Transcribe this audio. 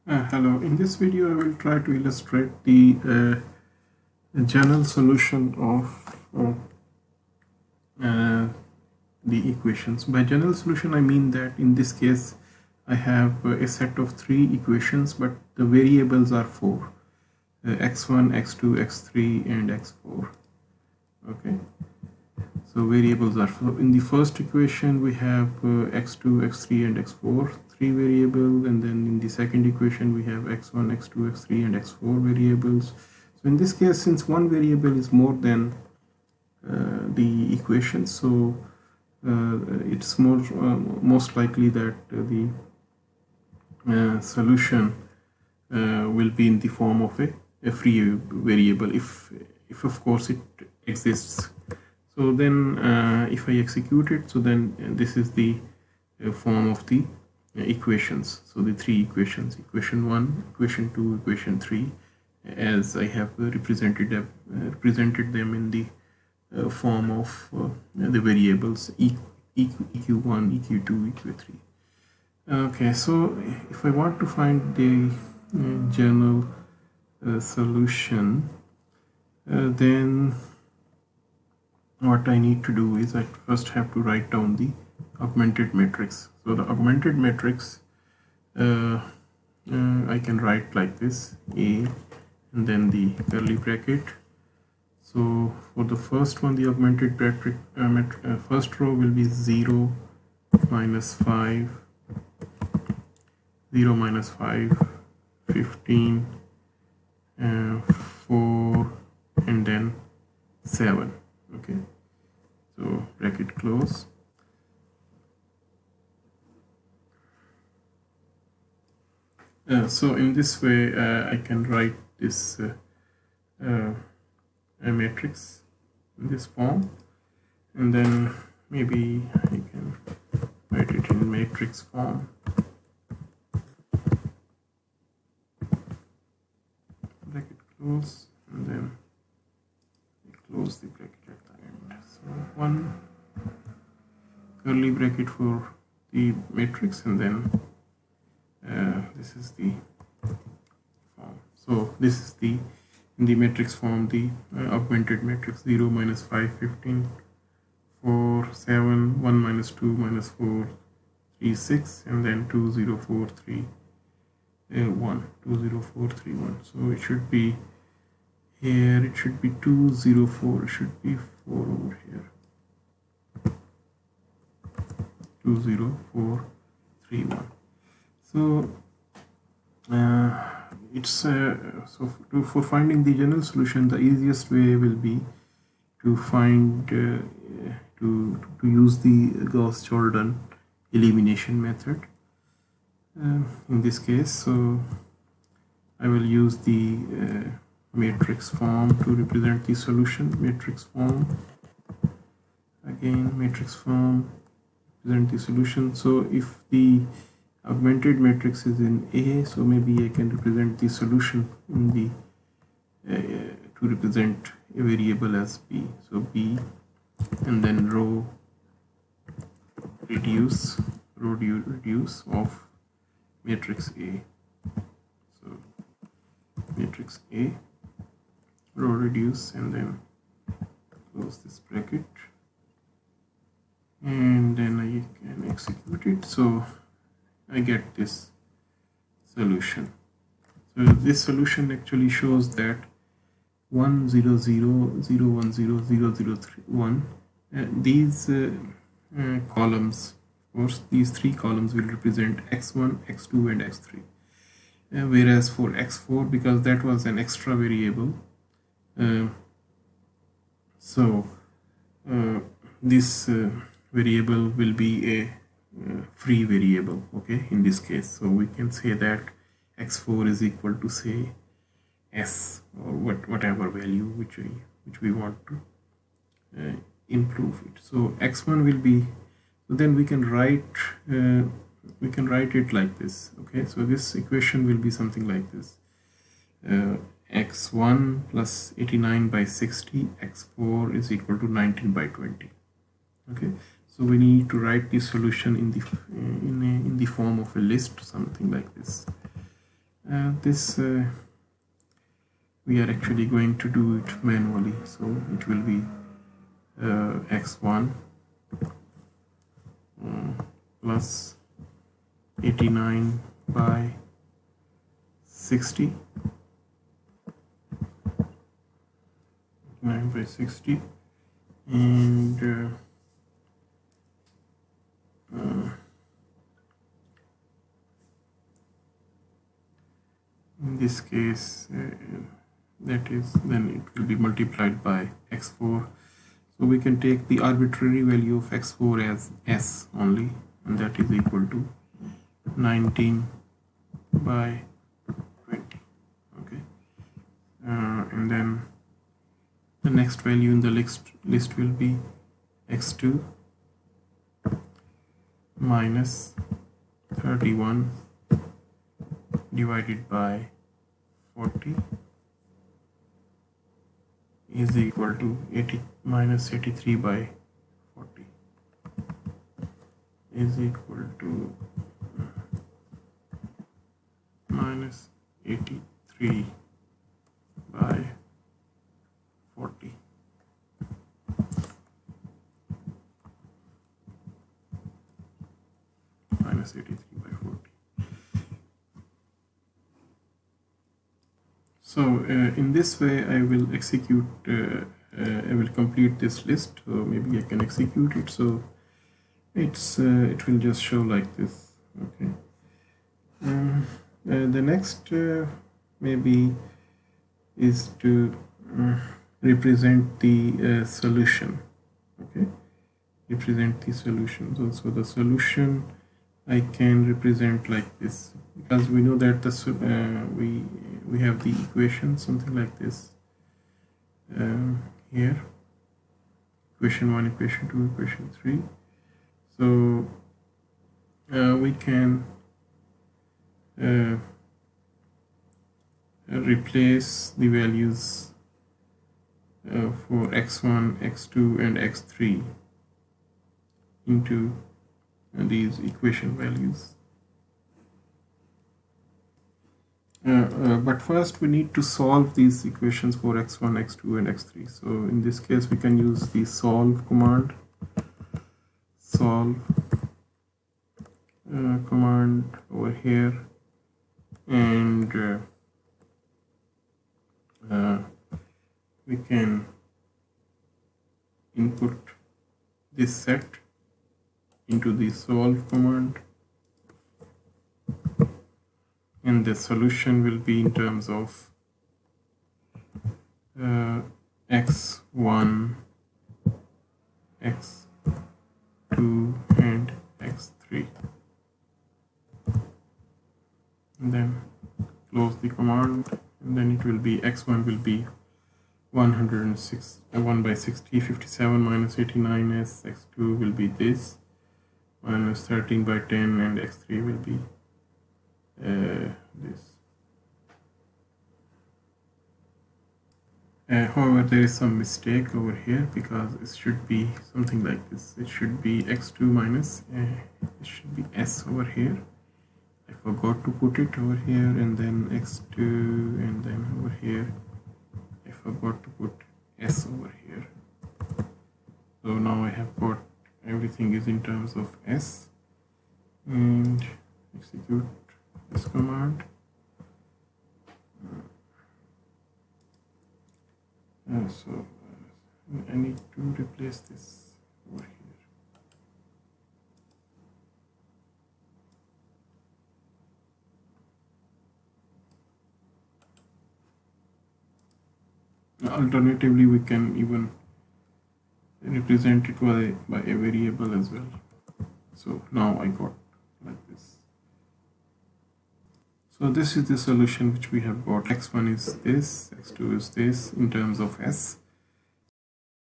Hello, in this video I will try to illustrate the general solution of the equations. By general solution I mean that in this case I have a set of three equations, but the variables are four: x1, x2, x3 and x4. Okay, so variables are four. In the first equation we have x2, x3 and x4, three variables, and then in the second equation we have x1, x2, x3 and x4 variables. So in this case, since one variable is more than the equation, so it's most likely that the solution will be in the form of a free variable, if of course it exists. So then if I execute it, so then this is the form of the equations. So the three equations: equation 1, equation 2, equation 3, as I have represented them in the form of the variables EQ1, EQ2, EQ3. Okay, so if I want to find the general solution, then what I need to do is I first have to write down the augmented matrix. So the augmented matrix I can write like this: A and then the curly bracket. So for the first one, the augmented matrix first row will be 0, minus 5, 0, minus 5, 15, 4, and then 7. Okay, so bracket close. So in this way I can write this a matrix in this form, and then maybe I can write it in matrix form. Bracket close, and then close the bracket at the end. So one curly bracket for the matrix, and then this is the form. So this is the, in the matrix form, the augmented matrix: 0, minus 5, 15, 4, 7, 1, minus 2, minus 4, 3, 6, and then 2, 0, 4, 3, 1, 2, 0, 4, 3, 1. So it should be here, it should be 2, 0, 4, it should be 4 over here. 2, 0, 4, 3, 1. So for finding the general solution, the easiest way will be to find to use the Gauss Jordan elimination method in this case. So I will use the matrix form to represent the solution. Matrix form, again matrix form, represent the solution. So if the augmented matrix is in A, so maybe I can represent the solution in the to represent a variable as B. So B, and then row reduce of matrix A. So matrix A, row reduce, and then close this bracket, and then I can execute it. So I get this solution. So this solution actually shows that 1, 0, 0, 0, 1, 0, 0, 0, 3, 1. These columns, of course, these three columns will represent x1, x2, and x3. Whereas for x4, because that was an extra variable, this variable will be a free variable. Okay, in this case, so we can say that x4 is equal to, say, s, or whatever value which we want to improve it. So x1 will be, so then we can write it like this. Okay, so this equation will be something like this: x1 plus 89 by 60, x4 is equal to 19 by 20. Okay, so we need to write the solution in the form of a list, something like this. This we are actually going to do it manually, so it will be x1 plus 89 by 60, 9 by 60, and in this case that is, then it will be multiplied by x4. So we can take the arbitrary value of x4 as s only, and that is equal to 19 by 20. Okay, and then the next value in the list will be x2 minus 31 divided by 40 is equal to 80 minus 83 by 40 is equal to minus 83 by 40. Minus 83 by 40. So in this way I will execute, I will complete this list. So maybe I can execute it. So it will just show like this. Okay. The next maybe is to represent the solution. Okay, represent the solution. So the solution I can represent like this, because we know that the we have the equation something like this here, equation 1, equation 2, equation 3. So we can replace the values for x1, x2 and x3 into these equation values. But first we need to solve these equations for x1, x2 and x3. So in this case we can use the solve command. Solve command over here, and we can input this set into the solve command, and the solution will be in terms of x1, x2 and x3, and then close the command, and then it will be x1 will be 106 1 by 60, 57 minus 89s, x2 will be this minus 13 by 10, and x3 will be this. However, there is some mistake over here, because it should be something like this. It should be x2 minus, it should be s over here. I forgot to put it over here, and then x2, and then over here I forgot to put s over here. So now I have got everything is in terms of s, and execute this command. So I need to replace this over here. Alternatively, we can even represent it by a variable as well. So now I got like this. So this is the solution which we have got. x1 is this, x2 is this in terms of s,